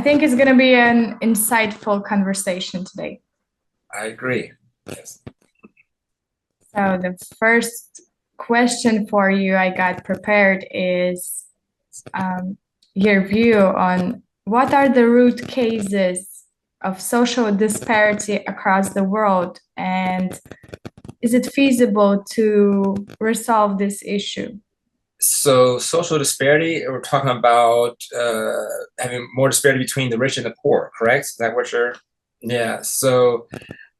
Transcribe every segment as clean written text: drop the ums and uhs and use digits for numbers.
think it's going to be an insightful conversation today. I agree. Yes. So the first question for you I got prepared is your view on what are the root causes of social disparity across the world, and is it feasible to resolve this issue? So social disparity, we're talking about having more disparity between the rich and the poor, correct? Is that what you're? Yeah. So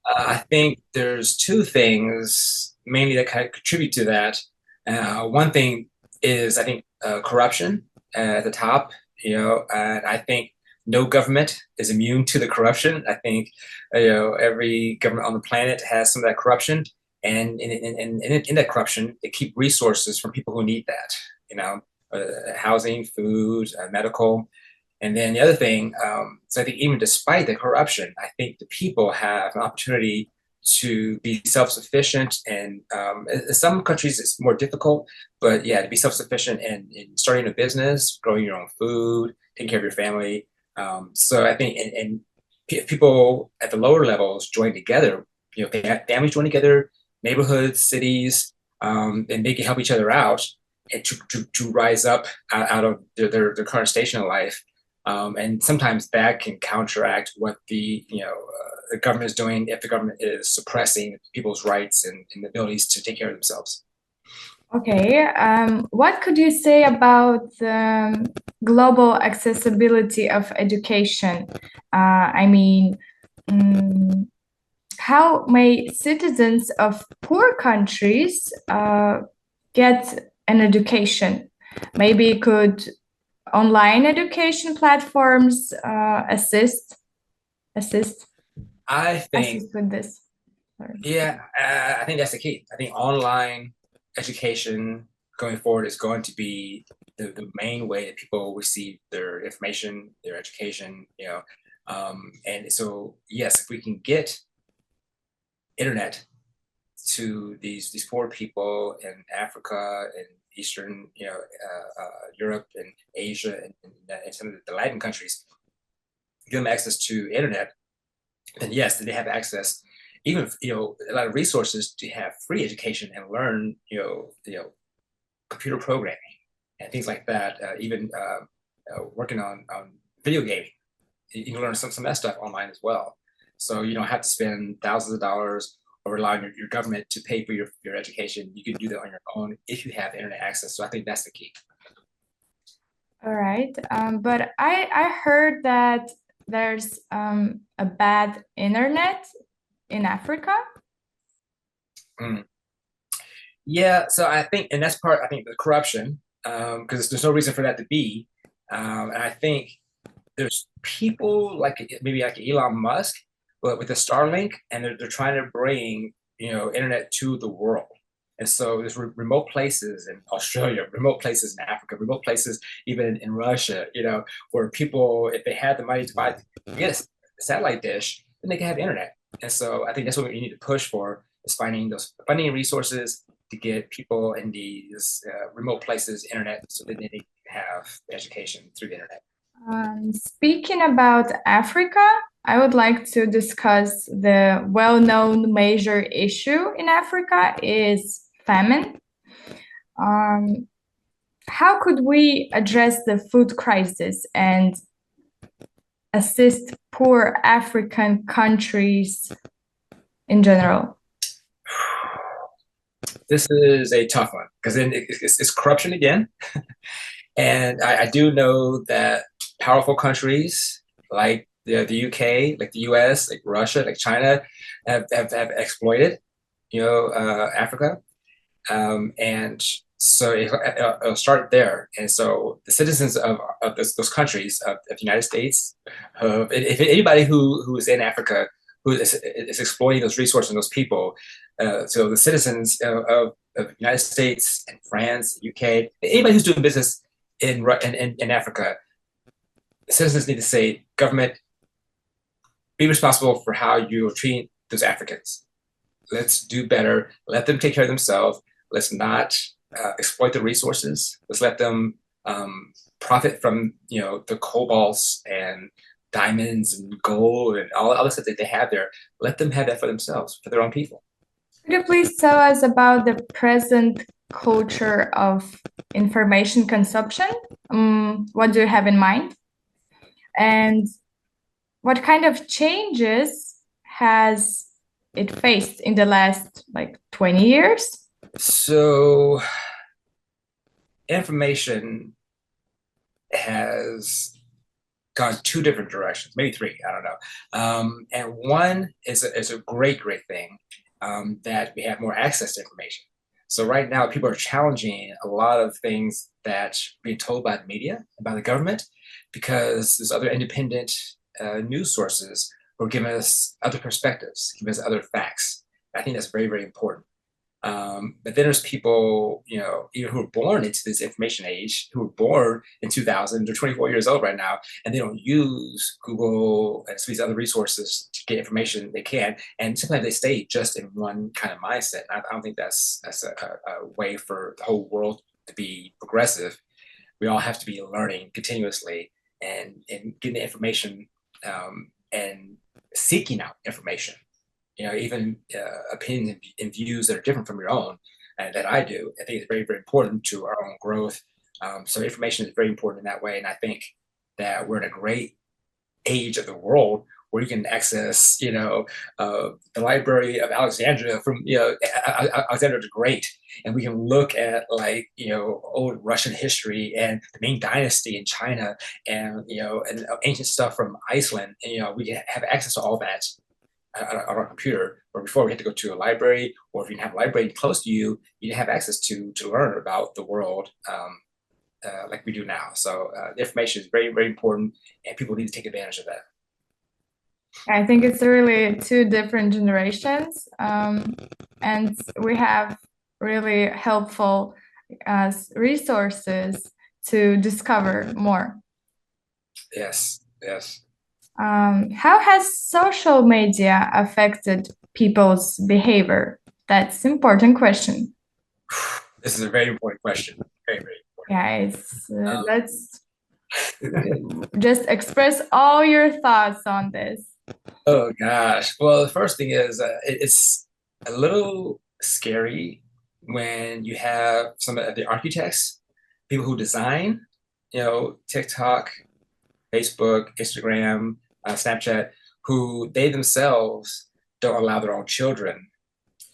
I think there's two things mainly that kind of contribute to that. One thing is I think corruption at the top, and I think no government is immune to the corruption. I think every government on the planet has some of that corruption, and in that corruption, they keep resources from people who need that. You know, housing, food, medical. And then the other thing, so I think even despite the corruption, I think the people have an opportunity to be self-sufficient. And in some countries, it's more difficult, but yeah, to be self-sufficient and in starting a business, growing your own food, taking care of your family. So I think, and people at the lower levels join together, families join together, neighborhoods, cities, and they can help each other out and to rise up out of their current station in life. And sometimes that can counteract what the government is doing if the government is suppressing people's rights and abilities to take care of themselves. Okay, what could you say about the global accessibility of education? I mean, mm, how may citizens of poor countries get an education? Maybe could online education platforms assist I think, assist with this? Sorry. yeah, I think that's the key. I think online education going forward is going to be the main way that people receive their information, their education, and so yes, if we can get internet to these poor people in Africa and Eastern, Europe and Asia and some of the Latin countries, give them access to internet, then yes, they have access, even a lot of resources to have free education and learn, computer programming and things like that. Even working on video gaming, you can learn some of that stuff online as well. So you don't have to spend thousands of dollars or rely on your government to pay for your education. You can do that on your own if you have internet access. So I think that's the key. All right. But I heard that there's a bad internet in Africa. Mm. Yeah, so I think, and that's part, I think, the corruption, because there's no reason for that to be. And I think there's people like maybe like Elon Musk, but with the Starlink, and they're trying to bring internet to the world. And so there's remote places in Australia, remote places in Africa, remote places even in Russia, where people, if they had the money to get a satellite dish, then they can have internet. And so I think that's what we need to push for is finding those funding resources to get people in these remote places internet so that they can have education through the internet. Speaking about Africa, I would like to discuss the well-known major issue in Africa is famine. Um, how could we address the food crisis and assist poor African countries in general? This is a tough one because then it's corruption again. And I do know that powerful countries like the UK, like the US, like Russia, like China have exploited, Africa. And so it'll start there. And so the citizens of those countries, of the United States, if anybody who is in Africa who is exploiting those resources and those people, so the citizens of the United States and France, UK, anybody who's doing business in Africa, citizens need to say, government, be responsible for how you're treating those Africans. Let's do better. Let them take care of themselves. Let's not exploit the resources. Let's let them profit from the cobalts and diamonds and gold and all the other stuff that they have there. Let them have that for themselves, for their own people. Could you please tell us about the present culture of information consumption? What do you have in mind? And what kind of changes has it faced in the last like 20 years? So information has gone two different directions, maybe three, I don't know. And one is a great thing, that we have more access to information. So right now, people are challenging a lot of things that's being told by the media and by the government, because there's other independent news sources who are giving us other perspectives, giving us other facts. I think that's very important. But then there's people, even who were born into this information age, who were born in 2000, they're 24 years old right now, and they don't use Google and some of these other resources to get information they can. And sometimes they stay just in one kind of mindset. I don't think that's a way for the whole world to be progressive. We all have to be learning continuously and getting the information, and seeking out information, even opinions and views that are different from your own, and that I do. I think it's very important to our own growth. So information is very important in that way. And I think that we're in a great age of the world where you can access, the Library of Alexandria from, Alexander the Great, and we can look at old Russian history and the Ming Dynasty in China, and and ancient stuff from Iceland, and we can have access to all that on our computer. Where before we had to go to a library, or if you didn't have a library close to you, you didn't have access to learn about the world, like we do now. So information is very important, and people need to take advantage of that. I think it's really two different generations, and we have really helpful resources to discover more. Yes. How has social media affected people's behavior? That's an important question. This is a very important question. Very important. Yeah, let's just express all your thoughts on this. Oh gosh. Well, the first thing is, it's a little scary when you have some of the architects, people who design, TikTok, Facebook, Instagram, Snapchat, who they themselves don't allow their own children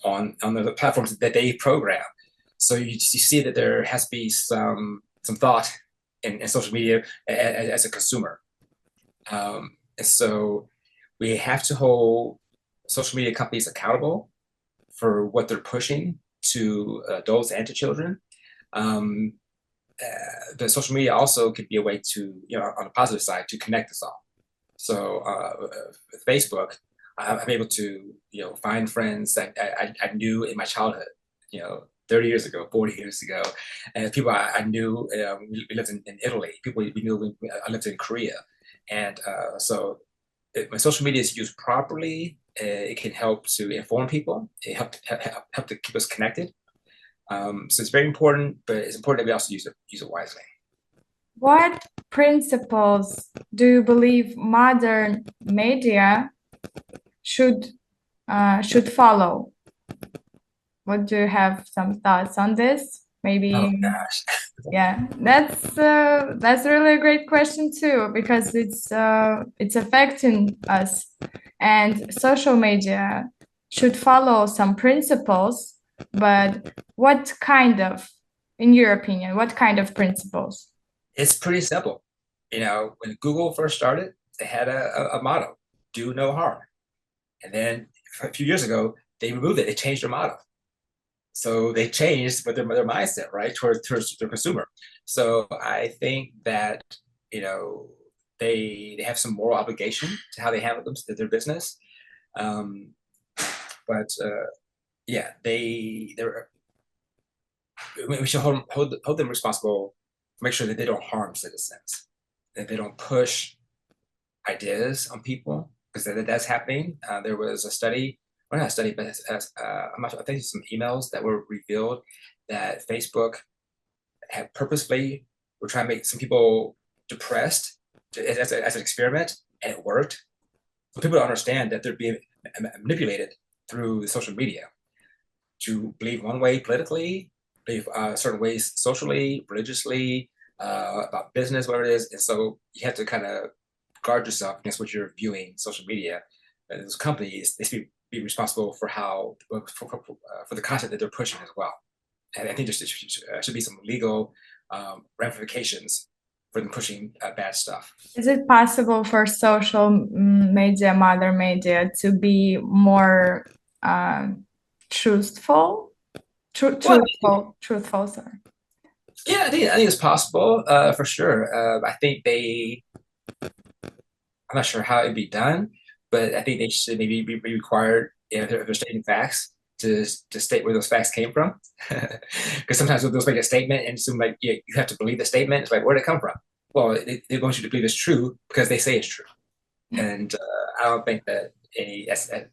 on the platforms that they program. So you see that there has to be some thought in social media as a consumer. And so we have to hold social media companies accountable for what they're pushing to adults and to children. The social media also could be a way to, on the positive side, to connect us all. So with Facebook, I'm able to, find friends that I knew in my childhood, 30 years ago, 40 years ago, and people I knew. We lived in Italy. People we knew. I lived in Korea, and so when social media is used properly, it can help to inform people. It help to keep us connected. So it's very important, but it's important that we also use it wisely. What principles do you believe modern media should follow? What do you have some thoughts on this? Maybe. Oh gosh. Yeah, that's really a great question too, because it's affecting us, and social media should follow some principles, but in your opinion, what kind of principles? It's pretty simple. When Google first started, they had a motto: "Do no harm." And then a few years ago, they removed it. They changed their motto. So they changed with their mindset, right, towards the consumer. So I think that they have some moral obligation to how they handle their business. Um, but yeah, we should hold them responsible, make sure that they don't harm citizens, that they don't push ideas on people, because that's happening. There was a study, or not a study, but I think some emails that were revealed that Facebook had purposely were trying to make some people depressed as an experiment, and it worked. For people to understand that they're being manipulated through social media to believe one way politically, believe certain ways socially, religiously, about business, whatever it is. And so you have to kind of guard yourself against what you're viewing social media. And those companies, they should be responsible for how for the content that they're pushing as well. And I think there should be some legal ramifications for them pushing bad stuff. Is it possible for social media, mother media, to be more truthful? Truthful, sorry. Yeah, I think it's possible for sure. I think I'm not sure how it'd be done, but I think they should maybe be required if they're stating facts to state where those facts came from. Because sometimes they'll make a statement and assume like you have to believe the statement. It's like, where'd it come from? Well, they want you to believe it's true because they say it's true. And I don't think that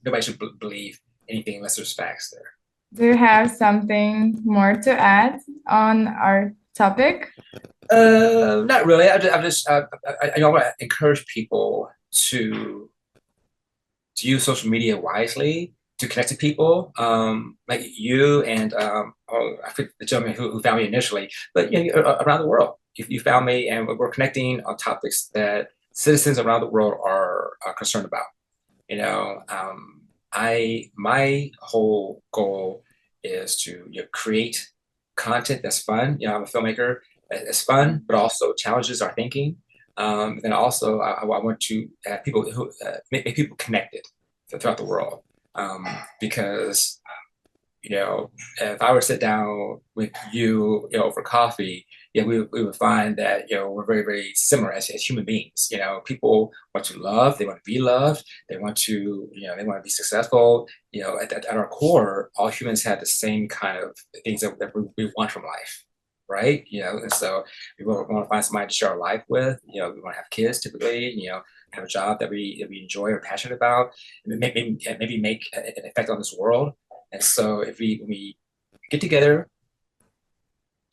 nobody should believe anything unless there's facts there. Do you have something more to add on our topic? Not really. I want to encourage people to use social media wisely, to connect to people, like you and I forget the gentleman who found me initially, but you know, around the world, you found me, and we're connecting on topics that citizens around the world are concerned about. You know, my whole goal is to create content that's fun. You know, I'm a filmmaker. It's fun, but also challenges our thinking. And also, I want to have people who make people connected throughout the world. Because you know, if I were to sit down with you, you know, over coffee, yeah, we would find that, you know, we're very, very similar as human beings. You know, people want to love, they want to be loved, they want to, you know, they want to be successful. You know, at our core, all humans have the same kind of things that we want from life, right? You know, and so we want to find somebody to share our life with. You know, we want to have kids typically. You know, have a job that we enjoy or passionate about, and maybe make an effect on this world. And so if we get together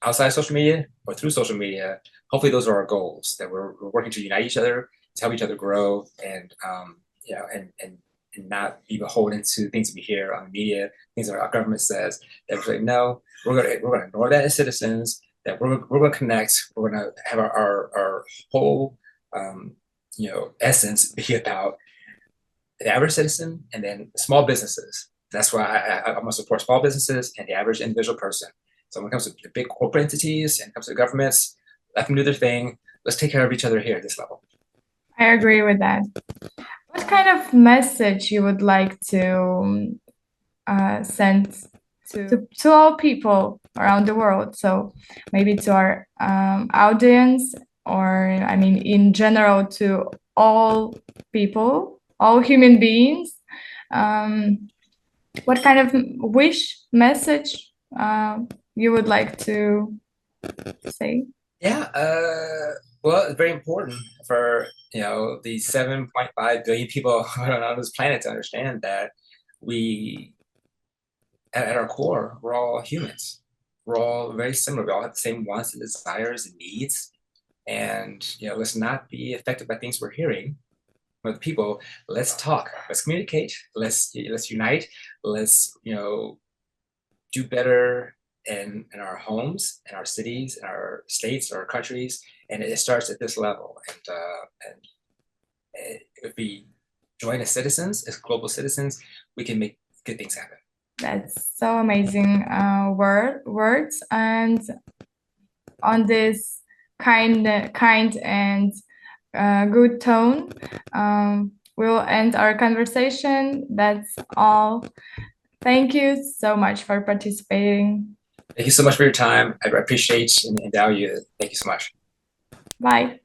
outside social media or through social media, hopefully those are our goals, that we're working to unite each other, to help each other grow, and you know, and not be beholden to things we hear on the media, things that our government says. That we're like, no, we're gonna ignore that as citizens. That we're gonna connect. We're gonna have our whole you know, essence be about the average citizen and then small businesses. That's why I want to support small businesses and the average individual person. So when it comes to the big corporate entities and it comes to governments, let them do their thing. Let's take care of each other here at this level. I agree with that. What kind of message you would like to send to all people around the world? So maybe to our audience, or I mean, in general, to all people, all human beings. What kind of message you would like to say? Yeah, well, it's very important for, you know, the 7.5 billion people on this planet to understand that we, at our core, we're all humans. We're all very similar. We all have the same wants and desires and needs. And, you know, let's not be affected by things we're hearing with people. Let's talk. Let's communicate. Let's unite. Let's, you know, do better in our homes, in our cities, in our states, our countries, and it starts at this level. And if we join as citizens, as global citizens, we can make good things happen. That's so amazing words, and on this kind and good tone, we'll end our conversation. That's all. Thank you so much for participating. Thank you so much for your time. I appreciate and value it. Thank you so much. Bye.